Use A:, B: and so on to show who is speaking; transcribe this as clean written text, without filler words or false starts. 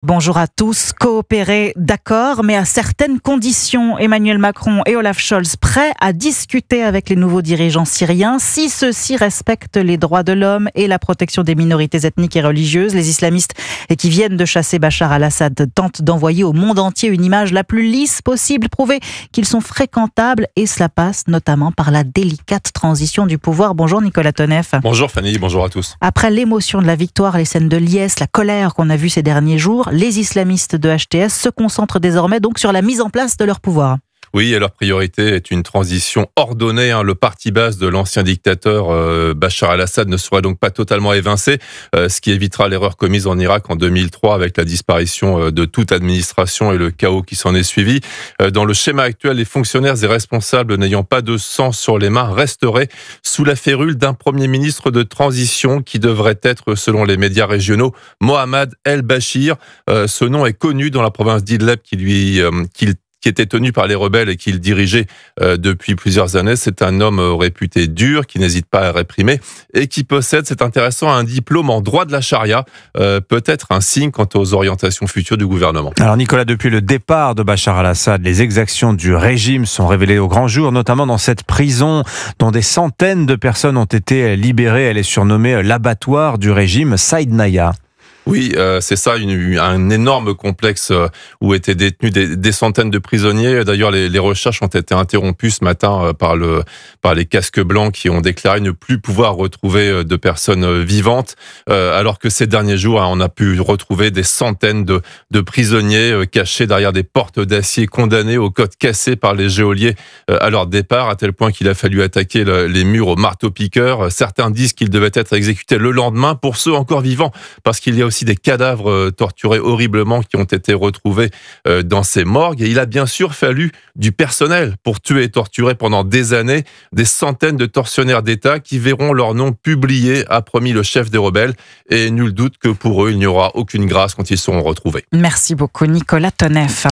A: Bonjour à tous. Coopérer, d'accord, mais à certaines conditions. Emmanuel Macron et Olaf Scholz prêts à discuter avec les nouveaux dirigeants syriens si ceux-ci respectent les droits de l'homme et la protection des minorités ethniques et religieuses. Les islamistes qui viennent de chasser Bachar al-Assad tentent d'envoyer au monde entier une image la plus lisse possible, prouver qu'ils sont fréquentables, et cela passe notamment par la délicate transition du pouvoir. Bonjour Nicolas Toneff.
B: Bonjour Fanny, bonjour à tous.
A: Après l'émotion de la victoire, les scènes de liesse, la colère qu'on a vue ces derniers jours, les islamistes de HTS se concentrent désormais donc sur la mise en place de leur pouvoir.
B: Oui, et leur priorité est une transition ordonnée. Le parti base de l'ancien dictateur Bachar al-Assad ne sera donc pas totalement évincé, ce qui évitera l'erreur commise en Irak en 2003 avec la disparition de toute administration et le chaos qui s'en est suivi. Dans le schéma actuel, les fonctionnaires et responsables n'ayant pas de sang sur les mains resteraient sous la férule d'un premier ministre de transition qui devrait être, selon les médias régionaux, Mohamed El-Bashir. Ce nom est connu dans la province d'Idlib qui était tenu par les rebelles et qu'il dirigeait depuis plusieurs années. C'est un homme réputé dur, qui n'hésite pas à réprimer et qui possède, c'est intéressant, un diplôme en droit de la charia, peut-être un signe quant aux orientations futures du gouvernement.
C: Alors Nicolas, depuis le départ de Bachar al-Assad, les exactions du régime sont révélées au grand jour, notamment dans cette prison dont des centaines de personnes ont été libérées. Elle est surnommée l'abattoir du régime, Saïd Naya.
B: Oui, c'est ça, un énorme complexe où étaient détenus des centaines de prisonniers. D'ailleurs, les recherches ont été interrompues ce matin par les casques blancs qui ont déclaré ne plus pouvoir retrouver de personnes vivantes, alors que ces derniers jours, on a pu retrouver des centaines de prisonniers cachés derrière des portes d'acier, condamnés aux côtes cassées par les geôliers à leur départ, à tel point qu'il a fallu attaquer les murs au marteau-piqueur. Certains disent qu'ils devaient être exécutés le lendemain pour ceux encore vivants, parce qu'il y a aussi des cadavres torturés horriblement qui ont été retrouvés dans ces morgues. Et il a bien sûr fallu du personnel pour tuer et torturer pendant des années des centaines de tortionnaires d'État qui verront leur nom publié, a promis le chef des rebelles. Et nul doute que pour eux, il n'y aura aucune grâce quand ils seront retrouvés.
A: Merci beaucoup Nicolas Toneff.